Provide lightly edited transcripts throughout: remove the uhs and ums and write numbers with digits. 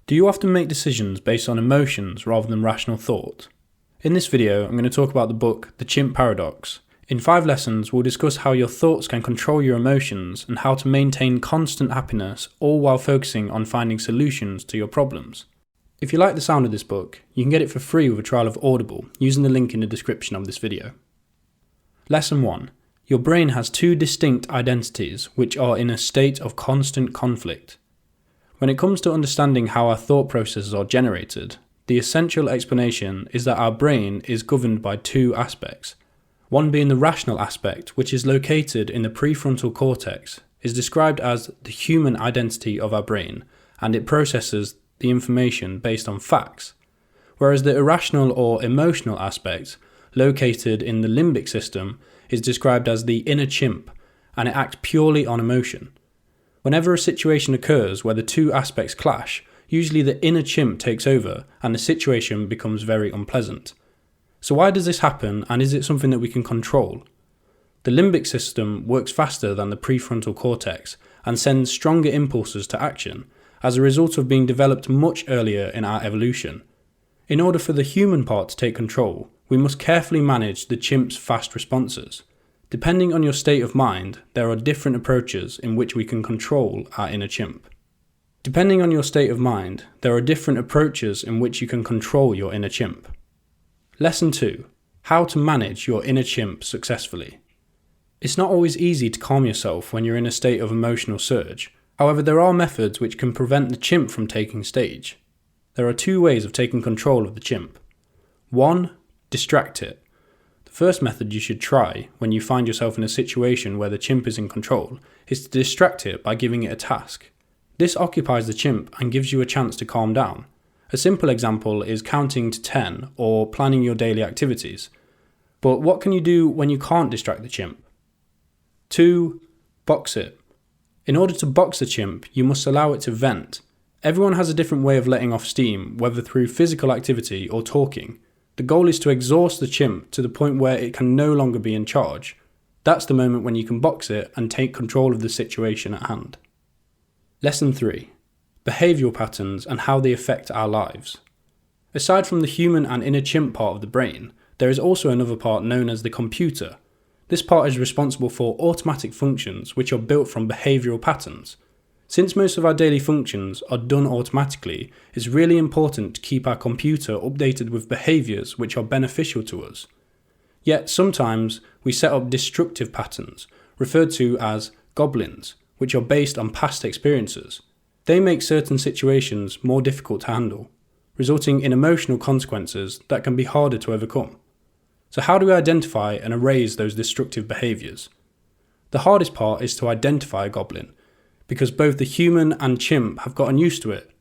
Do you often make decisions based on emotions rather than rational thought? In this video, I'm going to talk about the book, The Chimp Paradox. In 5 lessons, we'll discuss how your thoughts can control your emotions and how to maintain constant happiness, all while focusing on finding solutions to your problems. If you like the sound of this book, you can get it for free with a trial of Audible using the link in the description of this video. Lesson 1. Your brain has 2 distinct identities which are in a state of constant conflict. When it comes to understanding how our thought processes are generated, the essential explanation is that our brain is governed by 2 aspects. One being the rational aspect, which is located in the prefrontal cortex, is described as the human identity of our brain, and it processes the information based on facts, whereas the irrational or emotional aspect, located in the limbic system, is described as the inner chimp, and it acts purely on emotion. Whenever a situation occurs where the 2 aspects clash, usually the inner chimp takes over and the situation becomes very unpleasant. So why does this happen, and is it something that we can control? The limbic system works faster than the prefrontal cortex and sends stronger impulses to action as a result of being developed much earlier in our evolution. In order for the human part to take control, we must carefully manage the chimp's fast responses. Depending on your state of mind, there are different approaches in which we can control our inner chimp. Depending on your state of mind, there are different approaches in which you can control your inner chimp. Lesson 2. How to manage your inner chimp successfully. It's not always easy to calm yourself when you're in a state of emotional surge. However, there are methods which can prevent the chimp from taking stage. There are 2 ways of taking control of the chimp. 1. Distract it. The first method you should try when you find yourself in a situation where the chimp is in control is to distract it by giving it a task. This occupies the chimp and gives you a chance to calm down. A simple example is counting to 10 or planning your daily activities. But what can you do when you can't distract the chimp? 2. Box it. In order to box the chimp, you must allow it to vent. Everyone has a different way of letting off steam, whether through physical activity or talking. The goal is to exhaust the chimp to the point where it can no longer be in charge. That's the moment when you can box it and take control of the situation at hand. Lesson 3. Behavioural patterns and how they affect our lives. Aside from the human and inner chimp part of the brain, there is also another part known as the computer. This part is responsible for automatic functions which are built from behavioural patterns. Since most of our daily functions are done automatically, it's really important to keep our computer updated with behaviours which are beneficial to us. Yet sometimes we set up destructive patterns, referred to as goblins, which are based on past experiences. They make certain situations more difficult to handle, resulting in emotional consequences that can be harder to overcome. So how do we identify and erase those destructive behaviours? The hardest part is to identify a goblin, because both the human and chimp have gotten used to it.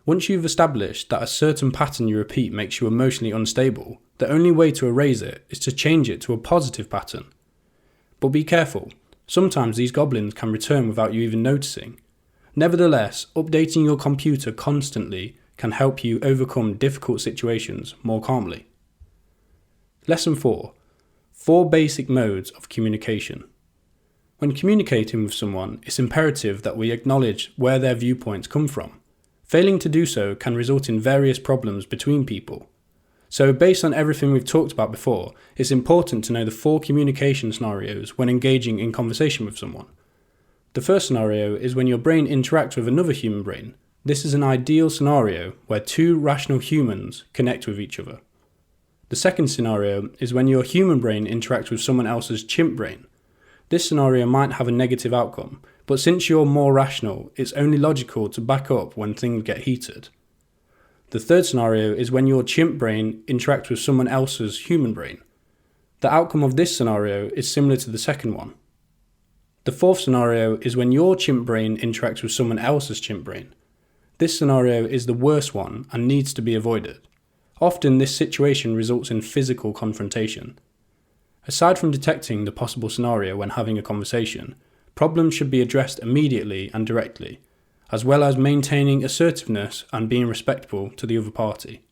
Once you've established that a certain pattern you repeat makes you emotionally unstable, the only way to erase it is to change it to a positive pattern. But be careful, sometimes these goblins can return without you even noticing. Nevertheless, updating your computer constantly can help you overcome difficult situations more calmly. Lesson 4. 4 basic modes of communication. When communicating with someone, it's imperative that we acknowledge where their viewpoints come from. Failing to do so can result in various problems between people. So based on everything we've talked about before, it's important to know the 4 communication scenarios when engaging in conversation with someone. The first scenario is when your brain interacts with another human brain. This is an ideal scenario where 2 rational humans connect with each other. The second scenario is when your human brain interacts with someone else's chimp brain. This scenario might have a negative outcome, but since you're more rational, it's only logical to back up when things get heated. The third scenario is when your chimp brain interacts with someone else's human brain. The outcome of this scenario is similar to the second one. The fourth scenario is when your chimp brain interacts with someone else's chimp brain. This scenario is the worst one and needs to be avoided. Often this situation results in physical confrontation. Aside from detecting the possible scenario when having a conversation, problems should be addressed immediately and directly, as well as maintaining assertiveness and being respectful to the other party.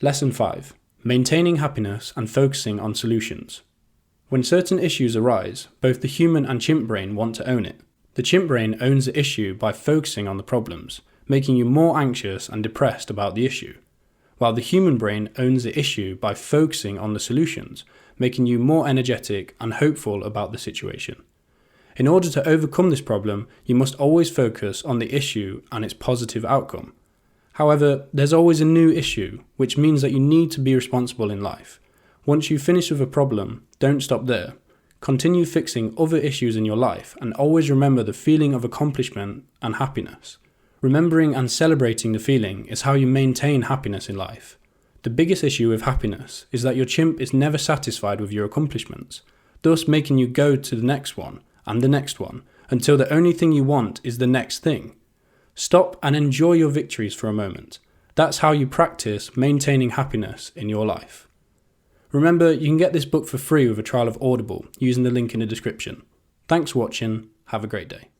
Lesson 5. Maintaining happiness and focusing on solutions. When certain issues arise, both the human and chimp brain want to own it. The chimp brain owns the issue by focusing on the problems, making you more anxious and depressed about the issue, while the human brain owns the issue by focusing on the solutions, making you more energetic and hopeful about the situation. In order to overcome this problem, you must always focus on the issue and its positive outcome. However, there's always a new issue, which means that you need to be responsible in life. Once you finish with a problem, don't stop there. Continue fixing other issues in your life and always remember the feeling of accomplishment and happiness. Remembering and celebrating the feeling is how you maintain happiness in life. The biggest issue with happiness is that your chimp is never satisfied with your accomplishments, thus making you go to the next one and the next one until the only thing you want is the next thing. Stop and enjoy your victories for a moment. That's how you practice maintaining happiness in your life. Remember, you can get this book for free with a trial of Audible using the link in the description. Thanks for watching. Have a great day.